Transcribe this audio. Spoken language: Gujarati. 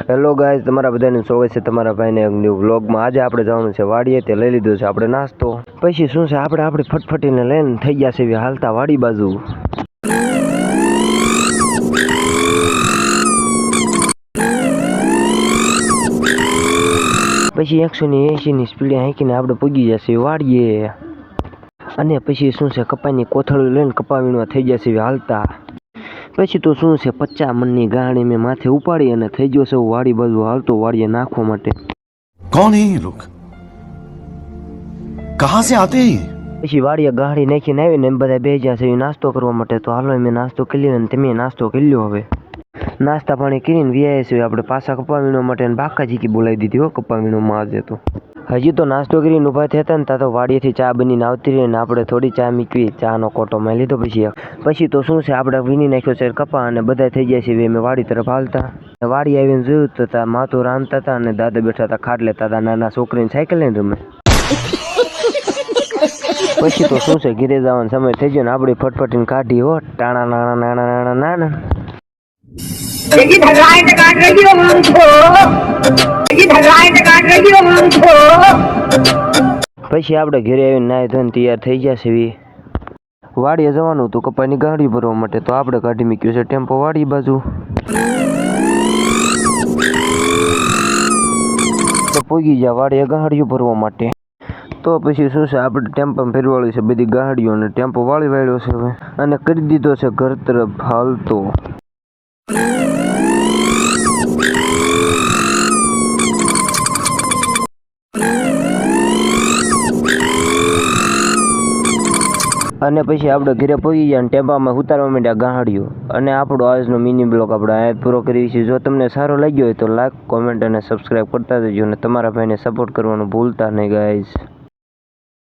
હેલો ગાઈઝ, તમારા બધાનું સ્વાગત છે તમારા ભાઈને એક ન્યૂ વ્લોગમાં। આજે આપણે જવાનું છે વાડીએ, તે લઈ લીધો છે આપણે નાસ્તો। પછી શું છે, આપણે આપણી ફટફટીને લઈને થઈ ગયા છે હાલતા વાડી બાજુ। પછી 180ની સ્પીડે હાંકીને આપણે પૂગી જશે વાડીએ। અને પછી શું છે, કપાની કોથળી લઈને કપા વીણવા થઈ ગયા છે હાલતા। પછી તો શું છે, 50 મણની ગાડી મેં માથે ઉપાડી અને થઈ ગયો છે વાડી બાજુ હાલતો વાડીએ નાખવા માટે। कौन है ये लोग? कहां से आते हैं? પછી વાડીએ ગાડી નાખીને આવીને એમ બધા બે ગયા છે નાસ્તો કરવા માટે। તો હાલો મેં નાસ્તો કરી લીધો અને તમે નાસ્તો કરી લ્યો। હવે નાસ્તા પાણી કરીને વ્યાય છે આપણે પાછા કપા વીણવા માટે, અને બાકાજીકી બોલાવી દીધી હો કપા વીણવામાં આજે તો। હજી તો નાસ્તો કરીને ઊભા થયા હતા ને ત્યાં તો વાડીએથી ચા બનીને આવતી રહી ને આપણે થોડી ચા મૂકવી, ચાનો કોટો મારી લીધો। પછી તો શું છે, આપણે વીણી નાખ્યો છે કપા અને બધા થઈ ગયા છે મેં વાડી તરફ હાલતા। વાડી આવીને જોયું તો ત્યાં માથું રાંધતા હતા અને દાદા બેઠા હતા ખાટ લેતા હતા, નાના છોકરીને સાયકલ લઈને રમે। પછી તો શું છે, ઘીરે જવાનો સમય થઈ ગયો ને આપણી ફટફટીને કાઢી હો ટાણા નાણા નાણા નાણા નાના। પછી આપણે ઘરે આવીને નાહી ધોઈને તૈયાર થઈ ગયા છે વાડીએ જવાનું હતું કપાની ગાડી ભરવા માટે। તો આપણે કાઢી મૂક્યું છે ટેમ્પો વાડી બાજુ। તો પૂગી ગયા વાડીએ ગાડીઓ ભરવા માટે। તો પછી શું છે, આપણે ટેમ્પો ફેરવાળી છે બધી ગાડીઓ અને ટેમ્પો વાળી વાળ્યો છે હવે અને કરી દીધો છે ઘર તરફ હાલતો। અને પછી આપણે ઘરે પહોંચી ગયા અને ટેમ્પામાં ઉતારવા માંડ્યા ગાડીઓ। અને આપણો આજનો મિની બ્લોગ આપણે અહીંયા પૂરો કરીએ છીએ। જો તમને સારો લાગ્યો હોય તો લાઈક, કોમેન્ટ અને સબસ્ક્રાઈબ કરતા જજો અને તમારા ભાઈને સપોર્ટ કરવાનું ભૂલતા નહીં ગાઈઝ।